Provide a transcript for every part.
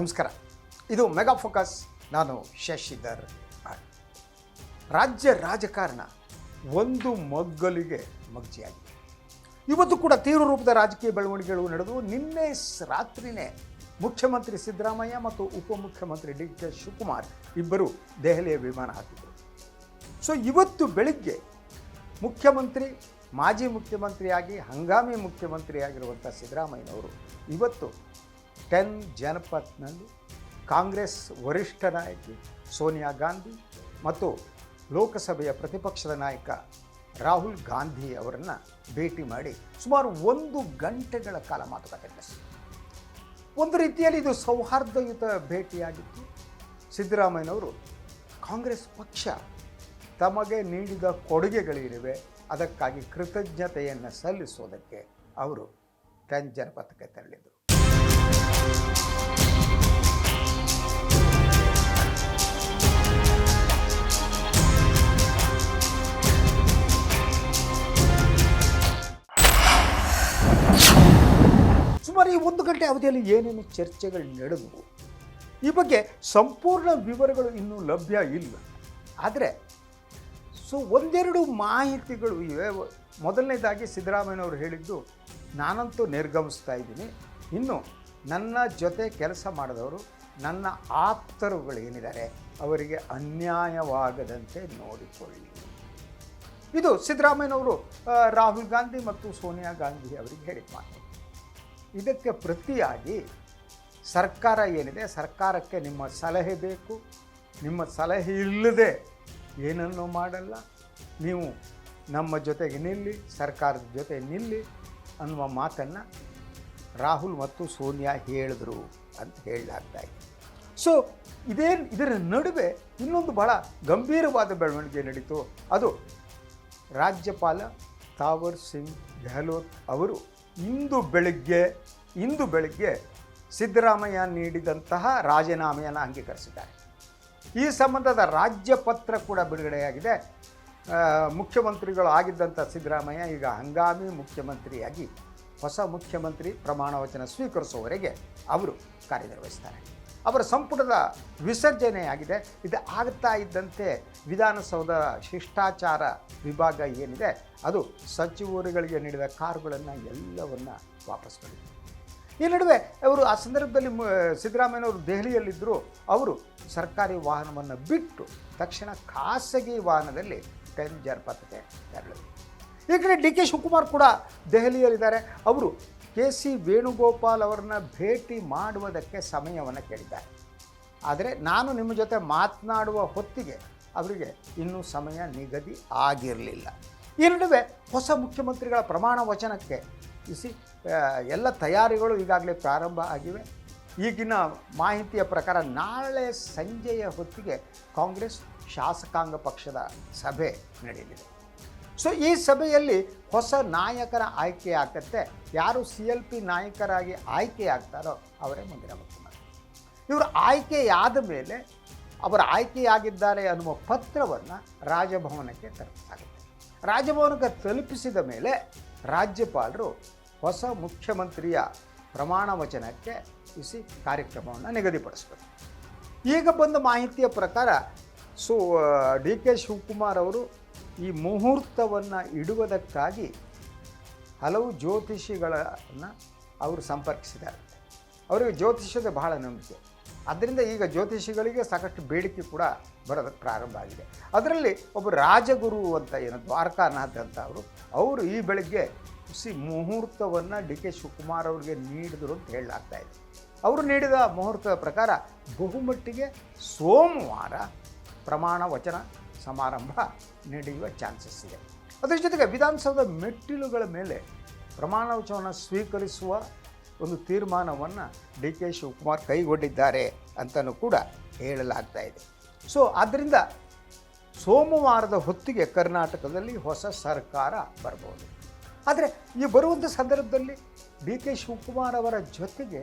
ನಮಸ್ಕಾರ. ಇದು mega focus. ನಾನು ಶಶಿಧರ್. ರಾಜ್ಯ ರಾಜಕಾರಣ ಒಂದು ಮಗ್ಗಲಿಗೆ ಮಗ್ಜಿಯಾಗಿದೆ. ಇವತ್ತು ಕೂಡ ತೀವ್ರ ರೂಪದ ರಾಜಕೀಯ ಬೆಳವಣಿಗೆಗಳು ನಡೆದು ನಿನ್ನೆ ರಾತ್ರಿನೇ ಮುಖ್ಯಮಂತ್ರಿ ಸಿದ್ದರಾಮಯ್ಯ ಮತ್ತು ಉಪಮುಖ್ಯಮಂತ್ರಿ ಡಿ ಕೆ ಶಿವಕುಮಾರ್ ಇಬ್ಬರು ದೆಹಲಿಯ ವಿಮಾನ ಹತ್ತಿದ್ದರು. ಸೊ ಇವತ್ತು ಬೆಳಿಗ್ಗೆ ಮುಖ್ಯಮಂತ್ರಿ, ಮಾಜಿ ಮುಖ್ಯಮಂತ್ರಿಯಾಗಿ ಹಂಗಾಮಿ ಮುಖ್ಯಮಂತ್ರಿಯಾಗಿರುವಂಥ ಸಿದ್ದರಾಮಯ್ಯನವರು ಇವತ್ತು 10 ಜನಪಥ್ನಲ್ಲಿ ಕಾಂಗ್ರೆಸ್ ವರಿಷ್ಠ ನಾಯಕಿ ಸೋನಿಯಾ ಗಾಂಧಿ ಮತ್ತು ಲೋಕಸಭೆಯ ಪ್ರತಿಪಕ್ಷದ ನಾಯಕ ರಾಹುಲ್ ಗಾಂಧಿ ಅವರನ್ನು ಭೇಟಿ ಮಾಡಿ ಸುಮಾರು 1 ಗಂಟೆಗಳ ಕಾಲ ಮಾತುಕತೆ ನಡೆಸಿದರು. ಒಂದು ರೀತಿಯಲ್ಲಿ ಇದು ಸೌಹಾರ್ದಯುತ ಭೇಟಿಯಾಗಿತ್ತು. ಸಿದ್ದರಾಮಯ್ಯನವರು ಕಾಂಗ್ರೆಸ್ ಪಕ್ಷ ತಮಗೆ ನೀಡಿದ ಕೊಡುಗೆಗಳಿವೆ, ಅದಕ್ಕಾಗಿ ಕೃತಜ್ಞತೆಯನ್ನು ಸಲ್ಲಿಸೋದಕ್ಕೆ ಅವರು 10 ಜನಪಥಕ್ಕೆ ತೆರಳಿದರು. ಸುಮಾರು ಈ 1 ಗಂಟೆ ಅವಧಿಯಲ್ಲಿ ಏನೇನು ಚರ್ಚೆಗಳು ನಡೆದವು ಈ ಬಗ್ಗೆ ಸಂಪೂರ್ಣ ವಿವರಗಳು ಇನ್ನೂ ಲಭ್ಯ ಇಲ್ಲ. ಆದರೆ ಒಂದೆರಡು ಮಾಹಿತಿಗಳು ಇವೆ. ಮೊದಲನೇದಾಗಿ ಸಿದ್ದರಾಮಯ್ಯನವರು ಹೇಳಿದ್ದು, ನಾನಂತೂ ನಿರ್ಗಮಿಸ್ತಾ ಇದ್ದೀನಿ, ಇನ್ನು ನನ್ನ ಜೊತೆ ಕೆಲಸ ಮಾಡಿದವರು, ನನ್ನ ಆಪ್ತರುಗಳೇನಿದ್ದಾರೆ ಅವರಿಗೆ ಅನ್ಯಾಯವಾಗದಂತೆ ನೋಡಿಕೊಳ್ಳಿ. ಇದು ಸಿದ್ದರಾಮಯ್ಯನವರು ರಾಹುಲ್ ಗಾಂಧಿ ಮತ್ತು ಸೋನಿಯಾ ಗಾಂಧಿ ಅವರಿಗೆ ಹೇಳಿದ ಮಾತು. ಇದಕ್ಕೆ ಪ್ರತಿಯಾಗಿ ಸರ್ಕಾರ ಏನಿದೆ, ಸರ್ಕಾರಕ್ಕೆ ನಿಮ್ಮ ಸಲಹೆ ಬೇಕು, ನಿಮ್ಮ ಸಲಹೆ ಇಲ್ಲದೆ ಏನನ್ನೂ ಮಾಡಲ್ಲ, ನೀವು ನಮ್ಮ ಜೊತೆಗೆ ನಿಲ್ಲಿ, ಸರ್ಕಾರದ ಜೊತೆ ನಿಲ್ಲಿ ಅನ್ನುವ ಮಾತನ್ನು ರಾಹುಲ್ ಮತ್ತು ಸೋನಿಯಾ ಹೇಳಿದ್ರು ಅಂತ ಹೇಳಲಾಗ್ತಾ ಇದೆ. ಸೊ ಇದರ ನಡುವೆ ಇನ್ನೊಂದು ಬಹಳ ಗಂಭೀರವಾದ ಬೆಳವಣಿಗೆ ನಡೀತು. ಅದು ರಾಜ್ಯಪಾಲ ಥಾವರ್ ಸಿಂಗ್ ಗೆಹ್ಲೋಟ್ ಅವರು ಇಂದು ಬೆಳಗ್ಗೆ ಸಿದ್ದರಾಮಯ್ಯ ನೀಡಿದಂತಹ ರಾಜೀನಾಮೆಯನ್ನು ಅಂಗೀಕರಿಸಿದ್ದಾರೆ. ಈ ಸಂಬಂಧದ ರಾಜ್ಯಪತ್ರ ಕೂಡ ಬಿಡುಗಡೆಯಾಗಿದೆ. ಮುಖ್ಯಮಂತ್ರಿಗಳು ಆಗಿದ್ದಂಥ ಸಿದ್ದರಾಮಯ್ಯ ಈಗ ಹಂಗಾಮಿ ಮುಖ್ಯಮಂತ್ರಿಯಾಗಿ ಹೊಸ ಮುಖ್ಯಮಂತ್ರಿ ಪ್ರಮಾಣ ವಚನ ಸ್ವೀಕರಿಸುವವರೆಗೆ ಅವರು ಕಾರ್ಯನಿರ್ವಹಿಸ್ತಾರೆ. ಅವರ ಸಂಪುಟದ ವಿಸರ್ಜನೆಯಾಗಿದೆ. ಇದು ಆಗ್ತಾ ಇದ್ದಂತೆ ವಿಧಾನಸೌಧ ಶಿಷ್ಟಾಚಾರ ವಿಭಾಗ ಏನಿದೆ ಅದು ಸಚಿವರುಗಳಿಗೆ ನೀಡಿದ ಕಾರುಗಳನ್ನು ಎಲ್ಲವನ್ನು ವಾಪಸ್ ಪಡೆದರು. ಈ ನಡುವೆ ಅವರು ಆ ಸಂದರ್ಭದಲ್ಲಿ ಸಿದ್ದರಾಮಯ್ಯನವರು ದೆಹಲಿಯಲ್ಲಿದ್ದರು. ಅವರು ಸರ್ಕಾರಿ ವಾಹನವನ್ನು ಬಿಟ್ಟು ತಕ್ಷಣ ಖಾಸಗಿ ವಾಹನದಲ್ಲಿ 10 ಜನಪಥಕ್ಕೆ ತೆರಳಿದರು. ಈ ಕಡೆ ಡಿ ಕೆ ಶಿವಕುಮಾರ್ ಕೂಡ ದೆಹಲಿಯಲ್ಲಿದ್ದಾರೆ. ಅವರು ಕೆ.ಸಿ. ವೇಣುಗೋಪಾಲ್ ಅವರನ್ನು ಭೇಟಿ ಮಾಡುವುದಕ್ಕೆ ಸಮಯವನ್ನು ಕೇಳಿದ್ದಾರೆ. ಆದರೆ ನಾನು ನಿಮ್ಮ ಜೊತೆ ಮಾತನಾಡುವ ಹೊತ್ತಿಗೆ ಅವರಿಗೆ ಇನ್ನೂ ಸಮಯ ನಿಗದಿ ಆಗಿರಲಿಲ್ಲ. ಈ ನಡುವೆ ಹೊಸ ಮುಖ್ಯಮಂತ್ರಿಗಳ ಪ್ರಮಾಣ ವಚನಕ್ಕೆ ಎಲ್ಲ ತಯಾರಿಗಳು ಈಗಾಗಲೇ ಪ್ರಾರಂಭ ಆಗಿವೆ. ಈಗಿನ ಮಾಹಿತಿಯ ಪ್ರಕಾರ ನಾಳೆ ಸಂಜೆಯ ಹೊತ್ತಿಗೆ ಕಾಂಗ್ರೆಸ್ ಶಾಸಕಾಂಗ ಪಕ್ಷದ ಸಭೆ ನಡೆಯಲಿದೆ. ಸೊ ಈ ಸಭೆಯಲ್ಲಿ ಹೊಸ ನಾಯಕರ ಆಯ್ಕೆ ಆಗತ್ತೆ. ಯಾರು CLP ನಾಯಕರಾಗಿ ಆಯ್ಕೆಯಾಗ್ತಾರೋ ಅವರೇ ಮುಂದಿನ ಮುಖ್ಯಮಂತ್ರಿ. ಇವರು ಆಯ್ಕೆಯಾದ ಮೇಲೆ ಅವರ ಆಯ್ಕೆಯಾಗಿದ್ದಾರೆ ಅನ್ನುವ ಪತ್ರವನ್ನು ರಾಜಭವನಕ್ಕೆ ತಲುಪಿಸಲಾಗುತ್ತೆ. ರಾಜಭವನಕ್ಕೆ ತಲುಪಿಸಿದ ಮೇಲೆ ರಾಜ್ಯಪಾಲರು ಹೊಸ ಮುಖ್ಯಮಂತ್ರಿಯ ಪ್ರಮಾಣ ವಚನಕ್ಕೆ ಕಾರ್ಯಕ್ರಮವನ್ನು ನಿಗದಿಪಡಿಸಬೇಕು. ಈಗ ಬಂದ ಮಾಹಿತಿಯ ಪ್ರಕಾರ ಡಿ ಕೆ ಶಿವಕುಮಾರ್ ಅವರು ಈ ಮುಹೂರ್ತವನ್ನು ಇಡುವುದಕ್ಕಾಗಿ ಹಲವು ಜ್ಯೋತಿಷಿಗಳನ್ನು ಅವರು ಸಂಪರ್ಕಿಸಿದ್ದಾರೆ. ಅವರಿಗೆ ಜ್ಯೋತಿಷ್ಯದ ಬಹಳ ನಂಬಿಕೆ. ಆದ್ದರಿಂದ ಈಗ ಜ್ಯೋತಿಷಿಗಳಿಗೆ ಸಾಕಷ್ಟು ಬೇಡಿಕೆ ಕೂಡ ಬರೋದಕ್ಕೆ ಪ್ರಾರಂಭ ಆಗಿದೆ. ಅದರಲ್ಲಿ ಒಬ್ಬ ರಾಜಗುರು ಅಂತ ದ್ವಾರಕಾನಾಥ್ ಅಂತ ಅವರು ಈ ಬೆಳಗ್ಗೆ ಮುಹೂರ್ತವನ್ನು ಡಿ ಕೆ ಶಿವಕುಮಾರ್ ಅವರಿಗೆ ನೀಡಿದರು ಅಂತ ಹೇಳಲಾಗ್ತಾ ಇದೆ. ಅವರು ನೀಡಿದ ಮುಹೂರ್ತದ ಪ್ರಕಾರ ಬಹುಮಟ್ಟಿಗೆ ಸೋಮವಾರ ಪ್ರಮಾಣ ವಚನ ಸಮಾರಂಭ ನಡೆಯುವ ಚಾನ್ಸಸ್ ಇದೆ. ಅದರ ಜೊತೆಗೆ ವಿಧಾನಸೌಧ ಮೆಟ್ಟಿಲುಗಳ ಮೇಲೆ ಪ್ರಮಾಣ ವಚನವನ್ನು ಸ್ವೀಕರಿಸುವ ಒಂದು ತೀರ್ಮಾನವನ್ನು ಡಿ ಕೆ ಶಿವಕುಮಾರ್ ಕೈಗೊಂಡಿದ್ದಾರೆ ಅಂತಲೂ ಕೂಡ ಹೇಳಲಾಗ್ತಾ ಇದೆ. ಆದ್ದರಿಂದ ಸೋಮವಾರದ ಹೊತ್ತಿಗೆ ಕರ್ನಾಟಕದಲ್ಲಿ ಹೊಸ ಸರ್ಕಾರ ಬರ್ಬೋದು. ಆದರೆ ಈ ಬರುವಂಥ ಸಂದರ್ಭದಲ್ಲಿ ಡಿ ಕೆ ಶಿವಕುಮಾರ್ ಅವರ ಜೊತೆಗೆ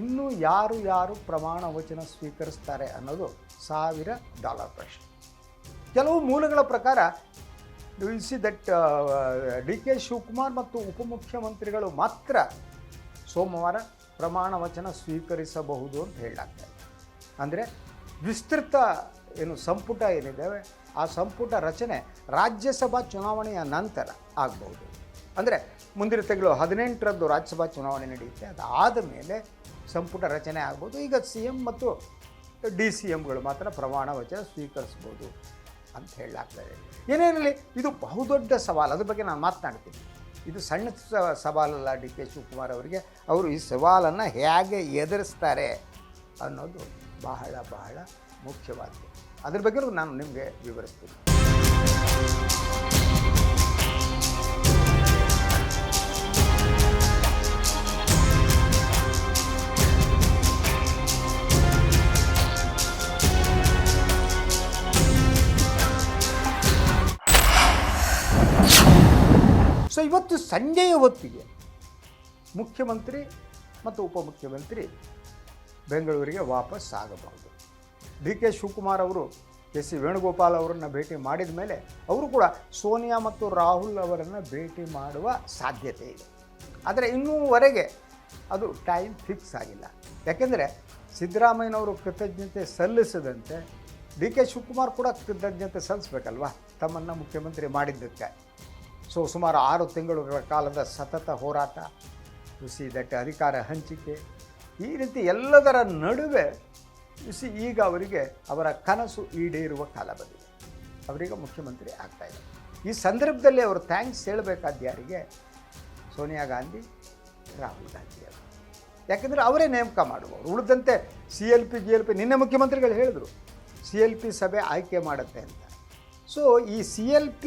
ಇನ್ನೂ ಯಾರು ಪ್ರಮಾಣ ವಚನ ಸ್ವೀಕರಿಸ್ತಾರೆ ಅನ್ನೋದು $1000 ಪ್ರಶ್ನೆ. ಕೆಲವು ಮೂಲಗಳ ಪ್ರಕಾರ ಡಿ ಕೆ ಶಿವಕುಮಾರ್ ಮತ್ತು ಉಪಮುಖ್ಯಮಂತ್ರಿಗಳು ಮಾತ್ರ ಸೋಮವಾರ ಪ್ರಮಾಣ ವಚನ ಸ್ವೀಕರಿಸಬಹುದು ಅಂತ ಹೇಳಲಾಗ್ತದೆ. ಅಂದರೆ ವಿಸ್ತೃತ ಸಂಪುಟ ಏನಿದ್ದಾವೆ ಆ ಸಂಪುಟ ರಚನೆ ರಾಜ್ಯಸಭಾ ಚುನಾವಣೆಯ ನಂತರ ಆಗ್ಬೋದು. ಅಂದರೆ ಮುಂದಿನ ತಿಂಗಳು 18ರಂದು ರಾಜ್ಯಸಭಾ ಚುನಾವಣೆ ನಡೆಯುತ್ತೆ. ಅದಾದ ಮೇಲೆ ಸಂಪುಟ ರಚನೆ ಆಗ್ಬೋದು. ಈಗ CM ಮತ್ತು DCMಗಳು ಮಾತ್ರ ಪ್ರಮಾಣ ವಚನ ಸ್ವೀಕರಿಸ್ಬೋದು ಅಂತ ಹೇಳಲಾಗ್ತದೆ. ಏನೇನಿರಲಿ, ಇದು ಬಹುದೊಡ್ಡ ಸವಾಲು. ಅದ್ರ ಬಗ್ಗೆ ನಾನು ಮಾತನಾಡ್ತೀನಿ. ಇದು ಸಣ್ಣ ಸವಾಲಲ್ಲ DK ಶಿವಕುಮಾರ್ ಅವರಿಗೆ. ಅವರು ಈ ಸವಾಲನ್ನು ಹೇಗೆ ಎದುರಿಸ್ತಾರೆ ಅನ್ನೋದು ಬಹಳ ಬಹಳ ಮುಖ್ಯವಾದ್ದು. ಅದ್ರ ಬಗ್ಗೆ ನಾನು ನಿಮಗೆ ವಿವರಿಸ್ತೀನಿ. ಸೊ ಇವತ್ತು ಸಂಜೆಯ ಹೊತ್ತಿಗೆ ಮುಖ್ಯಮಂತ್ರಿ ಮತ್ತು ಉಪಮುಖ್ಯಮಂತ್ರಿ ಬೆಂಗಳೂರಿಗೆ ವಾಪಸ್ ಆಗಬಹುದು. DK ಶಿವಕುಮಾರ್ ಅವರು S C ವೇಣುಗೋಪಾಲ್ ಅವರನ್ನು ಭೇಟಿ ಮಾಡಿದ ಮೇಲೆ ಅವರು ಕೂಡ ಸೋನಿಯಾ ಮತ್ತು ರಾಹುಲ್ ಅವರನ್ನು ಭೇಟಿ ಮಾಡುವ ಸಾಧ್ಯತೆ ಇದೆ. ಆದರೆ ಇನ್ನೂವರೆಗೆ ಅದು ಟೈಮ್ ಫಿಕ್ಸ್ ಆಗಿಲ್ಲ. ಯಾಕೆಂದರೆ ಸಿದ್ದರಾಮಯ್ಯನವರು ಕೃತಜ್ಞತೆ ಸಲ್ಲಿಸದಂತೆ DK ಶಿವಕುಮಾರ್ ಕೂಡ ಕೃತಜ್ಞತೆ ಸಲ್ಲಿಸಬೇಕಲ್ವ ತಮ್ಮನ್ನು ಮುಖ್ಯಮಂತ್ರಿ ಮಾಡಿದ್ದಕ್ಕೆ. ಸೊ ಸುಮಾರು 6 ತಿಂಗಳ ಕಾಲದ ಸತತ ಹೋರಾಟ, ದಟ್ ಅಧಿಕಾರ ಹಂಚಿಕೆ, ಈ ರೀತಿ ಎಲ್ಲದರ ನಡುವೆ ಈಗ ಅವರಿಗೆ ಅವರ ಕನಸು ಈಡೇರುವ ಕಾಲ ಬಂದಿದೆ. ಅವರೀಗ ಮುಖ್ಯಮಂತ್ರಿ ಆಗ್ತಾಯಿದ್ದಾರೆ. ಈ ಸಂದರ್ಭದಲ್ಲಿ ಅವರು ಥ್ಯಾಂಕ್ಸ್ ಹೇಳಬೇಕಾದ ಯಾರಿಗೆ? ಸೋನಿಯಾ ಗಾಂಧಿ, ರಾಹುಲ್ ಗಾಂಧಿ ಅವರು. ಯಾಕೆಂದರೆ ಅವರೇ ನೇಮಕ ಮಾಡುವವರು. ಉಳಿದಂತೆ CLP ನಿನ್ನೆ ಮುಖ್ಯಮಂತ್ರಿಗಳು ಹೇಳಿದರು CLP ಸಭೆ ಆಯ್ಕೆ ಮಾಡುತ್ತೆ ಅಂತ. ಸೊ ಈ CLP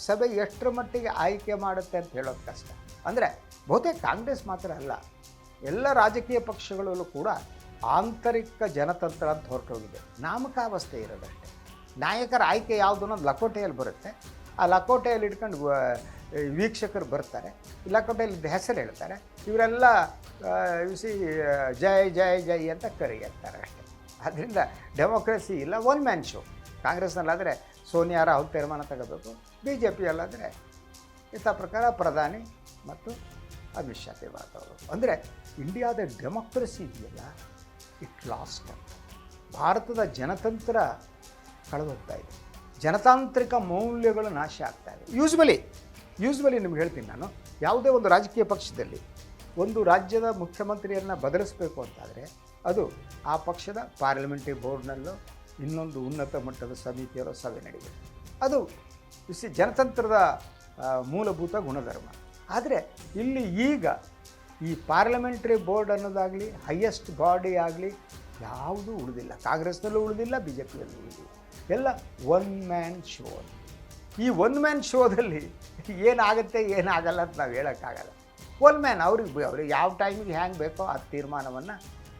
ಸಭೆ ಎಷ್ಟರ ಮಟ್ಟಿಗೆ ಆಯ್ಕೆ ಮಾಡುತ್ತೆ ಅಂತ ಹೇಳೋದು ಕಷ್ಟ. ಅಂದರೆ ಬಹುತೇಕ ಕಾಂಗ್ರೆಸ್ ಮಾತ್ರ ಅಲ್ಲ, ಎಲ್ಲ ರಾಜಕೀಯ ಪಕ್ಷಗಳಲ್ಲೂ ಕೂಡ ಆಂತರಿಕ ಜನತಂತ್ರ ಅಂತ ಹೊರಟೋಗಿದೆ. ನಾಮಕಾವಸ್ಥೆ ಇರೋದಷ್ಟೇ. ನಾಯಕರ ಆಯ್ಕೆ ಯಾವುದು ಅನ್ನೋದು ಲಕೋಟೆಯಲ್ಲಿ ಬರುತ್ತೆ. ಆ ಲಕೋಟೆಯಲ್ಲಿ ಇಟ್ಕೊಂಡು ವೀಕ್ಷಕರು ಬರ್ತಾರೆ. ಈ ಲಕೋಟೆಯಲ್ಲಿ ಹೆಸರು ಹೇಳ್ತಾರೆ. ಇವರೆಲ್ಲ ಜೈ ಜೈ ಜೈ ಅಂತ ಕರೆಯುತ್ತಾರೆ ಅಷ್ಟೇ. ಅದರಿಂದ ಡೆಮೋಕ್ರಸಿ ಇಲ್ಲ, ಒನ್ ಮ್ಯಾನ್ ಶೋ. ಕಾಂಗ್ರೆಸ್ನಲ್ಲಾದರೆ ಸೋನಿಯಾ ರಾಹುಲ್ ತೀರ್ಮಾನ ತಗೋಬೇಕು. BJPಯಲ್ಲಾದರೆ ಇಂಥ ಪ್ರಕಾರ ಪ್ರಧಾನಿ ಮತ್ತು ಅಮಿತ್ ಶಾ ತೀರ್ಮಾನ ತಗೋಬೇಕು. ಅಂದರೆ ಇಂಡಿಯಾದ ಡೆಮೋಕ್ರಸಿ ಇದೆಯಲ್ಲ, ಇಟ್ ಲಾಸ್ಟ್. ಭಾರತದ ಜನತಂತ್ರ ಕಳೆದೋಗ್ತಾ ಇದೆ. ಜನತಾಂತ್ರಿಕ ಮೌಲ್ಯಗಳು ನಾಶ ಆಗ್ತಾ ಇದೆ. ಯೂಸ್ವಲಿ ನಿಮ್ಗೆ ಹೇಳ್ತೀನಿ ನಾನು, ಯಾವುದೇ ಒಂದು ರಾಜಕೀಯ ಪಕ್ಷದಲ್ಲಿ ಒಂದು ರಾಜ್ಯದ ಮುಖ್ಯಮಂತ್ರಿಯನ್ನು ಬದಲಿಸಬೇಕು ಅಂತಾದರೆ ಅದು ಆ ಪಕ್ಷದ ಪಾರ್ಲಿಮೆಂಟರಿ ಬೋರ್ಡ್ನಲ್ಲೋ ಇನ್ನೊಂದು ಉನ್ನತ ಮಟ್ಟದ ಸಮಿತಿಯಲ್ಲೋ ಸಭೆ ನಡೆಯುತ್ತೆ. ಅದು ಜನತಂತ್ರದ ಮೂಲಭೂತ ಗುಣಧರ್ಮ. ಆದರೆ ಇಲ್ಲಿ ಈಗ ಈ ಪಾರ್ಲಿಮೆಂಟರಿ ಬೋರ್ಡ್ ಅನ್ನೋದಾಗಲಿ, ಹೈಯೆಸ್ಟ್ ಬಾಡಿ ಆಗಲಿ ಯಾವುದೂ ಉಳಿದಿಲ್ಲ. ಕಾಂಗ್ರೆಸ್ನಲ್ಲೂ ಉಳಿದಿಲ್ಲ, BJPಯಲ್ಲೂ ಉಳಿದಿಲ್ಲ. ಎಲ್ಲ ಒನ್ ಮ್ಯಾನ್ ಶೋ. ಈ ಒನ್ ಮ್ಯಾನ್ ಶೋದಲ್ಲಿ ಏನಾಗುತ್ತೆ ಏನಾಗಲ್ಲ ಅಂತ ನಾವು ಹೇಳೋಕ್ಕಾಗಲ್ಲ. ಒನ್ ಮ್ಯಾನ್ ಅವ್ರಿಗೆ ಯಾವ ಟೈಮಿಗೆ ಹ್ಯಾಂಗೆ ಬೇಕೋ ಆ ತೀರ್ಮಾನವನ್ನು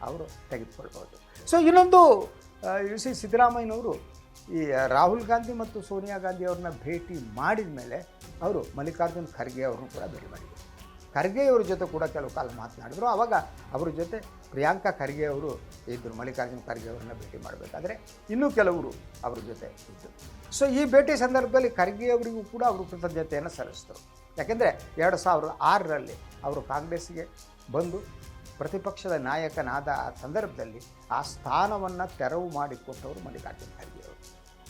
ಅವರು ತೆಗೆದುಕೊಳ್ಬೋದು. ಸೊ ಇನ್ನೊಂದು ಸಿದ್ದರಾಮಯ್ಯನವರು ಈ ರಾಹುಲ್ ಗಾಂಧಿ ಮತ್ತು ಸೋನಿಯಾ ಗಾಂಧಿ ಅವ್ರನ್ನ ಭೇಟಿ ಮಾಡಿದ ಮೇಲೆ ಅವರು ಮಲ್ಲಿಕಾರ್ಜುನ್ ಖರ್ಗೆ ಅವ್ರನ್ನೂ ಕೂಡ ಭೇಟಿ ಮಾಡಿದರು. ಖರ್ಗೆಯವ್ರ ಜೊತೆ ಕೂಡ ಕೆಲವು ಕಾಲ ಮಾತನಾಡಿದ್ರು. ಆವಾಗ ಅವ್ರ ಜೊತೆ ಪ್ರಿಯಾಂಕಾ ಖರ್ಗೆ ಅವರು ಇದ್ದರು. ಮಲ್ಲಿಕಾರ್ಜುನ್ ಖರ್ಗೆ ಅವ್ರನ್ನ ಭೇಟಿ ಮಾಡಬೇಕಾದ್ರೆ ಇನ್ನೂ ಕೆಲವರು ಅವ್ರ ಜೊತೆ ಇದ್ದರು. ಸೊ ಈ ಭೇಟಿ ಸಂದರ್ಭದಲ್ಲಿ ಖರ್ಗೆ ಅವರಿಗೂ ಕೂಡ ಅವರು ಕೃತಜ್ಞತೆಯನ್ನು ಸಲ್ಲಿಸಿದರು. ಯಾಕೆಂದರೆ 2006ರಲ್ಲಿ ಅವರು ಕಾಂಗ್ರೆಸ್ಸಿಗೆ ಬಂದು ಪ್ರತಿಪಕ್ಷದ ನಾಯಕನಾದ ಆ ಸಂದರ್ಭದಲ್ಲಿ ಆ ಸ್ಥಾನವನ್ನು ತೆರವು ಮಾಡಿಕೊಟ್ಟವರು ಮಲ್ಲಿಕಾರ್ಜುನ್ ಖರ್ಗೆ ಅವರು.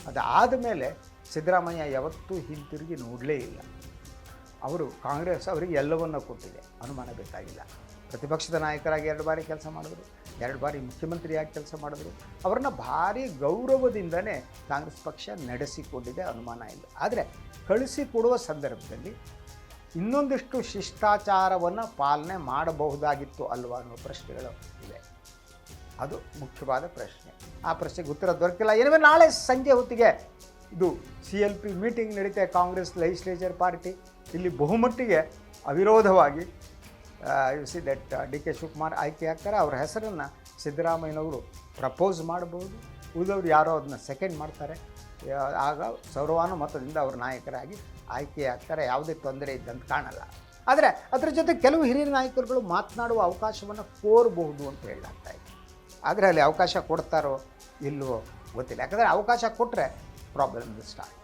ಅದಾದ ಮೇಲೆ ಸಿದ್ದರಾಮಯ್ಯ ಯಾವತ್ತೂ ಹಿಂತಿರುಗಿ ನೋಡಲೇ ಇಲ್ಲ. ಅವರು ಕಾಂಗ್ರೆಸ್ ಅವರಿಗೆ ಎಲ್ಲವನ್ನೂ ಕೊಟ್ಟಿದೆ, ಅನುಮಾನ ಬೇಕಾಗಿಲ್ಲ. ಪ್ರತಿಪಕ್ಷದ ನಾಯಕರಾಗಿ 2 ಬಾರಿ ಕೆಲಸ ಮಾಡಿದ್ರು, 2 ಬಾರಿ ಮುಖ್ಯಮಂತ್ರಿಯಾಗಿ ಕೆಲಸ ಮಾಡಿದ್ರು. ಅವರನ್ನು ಭಾರಿ ಗೌರವದಿಂದನೇ ಕಾಂಗ್ರೆಸ್ ಪಕ್ಷ ನಡೆಸಿಕೊಂಡಿದೆ, ಅನುಮಾನ ಇಲ್ಲ. ಆದರೆ ಕಳಿಸಿಕೊಡುವ ಸಂದರ್ಭದಲ್ಲಿ ಇನ್ನೊಂದಿಷ್ಟು ಶಿಷ್ಟಾಚಾರವನ್ನು ಪಾಲನೆ ಮಾಡಬಹುದಾಗಿತ್ತು ಅಲ್ವಾ ಅನ್ನೋ ಪ್ರಶ್ನೆಗಳು ಇವೆ. ಅದು ಮುಖ್ಯವಾದ ಪ್ರಶ್ನೆ. ಆ ಪ್ರಶ್ನೆಗೆ ಉತ್ತರ ದೊರಕಿಲ್ಲ. ಏನಿವೆ ನಾಳೆ ಸಂಜೆ ಹೊತ್ತಿಗೆ ಇದು CLP ಮೀಟಿಂಗ್ ನಡೀತೆ. ಕಾಂಗ್ರೆಸ್ ಲೆಜಿಸ್ಲೇಚರ್ ಪಾರ್ಟಿ ಇಲ್ಲಿ ಬಹುಮಟ್ಟಿಗೆ ಅವಿರೋಧವಾಗಿ DK ಶಿವಕುಮಾರ್ ಆಯ್ಕೆ ಆಗ್ತಾರೆ. ಅವರ ಹೆಸರನ್ನು ಸಿದ್ದರಾಮಯ್ಯನವರು ಪ್ರಪೋಸ್ ಮಾಡಬಹುದು. ಉಳಿದವರು ಯಾರೋ ಅದನ್ನ ಸೆಕೆಂಡ್ ಮಾಡ್ತಾರೆ. ಆಗ ಸರ್ವಾನುಮತದಿಂದ ಅವರು ನಾಯಕರಾಗಿ ಆಯ್ಕೆ ಆಗ್ತಾರೆ. ಯಾವುದೇ ತೊಂದರೆ ಇದ್ದಂತ ಕಾಣಲ್ಲ. ಆದರೆ ಅದರ ಜೊತೆ ಕೆಲವು ಹಿರಿಯ ನಾಯಕರುಗಳು ಮಾತನಾಡುವ ಅವಕಾಶವನ್ನು ಕೋರಬಹುದು ಅಂತ ಹೇಳಲಾಗ್ತಾ ಇದೆ. ಆದರೆ ಅಲ್ಲಿ ಅವಕಾಶ ಕೊಡ್ತಾರೋ ಇಲ್ಲವೋ ಗೊತ್ತಿಲ್ಲ. ಯಾಕಂದರೆ ಅವಕಾಶ ಕೊಟ್ಟರೆ ಪ್ರಾಬ್ಲಮ್ ಸ್ಟಾರ್ಟ್.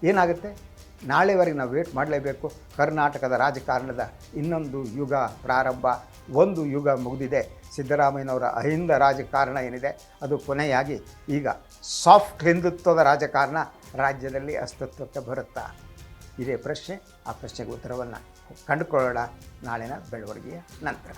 ಏನಾಗುತ್ತೆ ನಾಳೆವರೆಗೆ ನಾವು ವೇಟ್ ಮಾಡಲೇಬೇಕು. ಕರ್ನಾಟಕದ ರಾಜಕಾರಣದ ಇನ್ನೊಂದು ಯುಗ ಪ್ರಾರಂಭ. ಒಂದು ಯುಗ ಮುಗಿದಿದೆ. ಸಿದ್ದರಾಮಯ್ಯನವರ ಅಹಿಂದ ರಾಜಕಾರಣ ಏನಿದೆ ಅದು ಕೊನೆಯಾಗಿ ಈಗ ಸಾಫ್ಟ್ ಹಿಂದುತ್ವದ ರಾಜಕಾರಣ ರಾಜ್ಯದಲ್ಲಿ ಅಸ್ತಿತ್ವಕ್ಕೆ ಬರುತ್ತಾ? ಇದೇ ಪ್ರಶ್ನೆ. ಆ ಪ್ರಶ್ನೆಗೆ ಉತ್ತರವನ್ನು ಕಂಡುಕೊಳ್ಳೋಣ ನಾಳಿನ ಬೆಳವಣಿಗೆಯ ನಂತರ.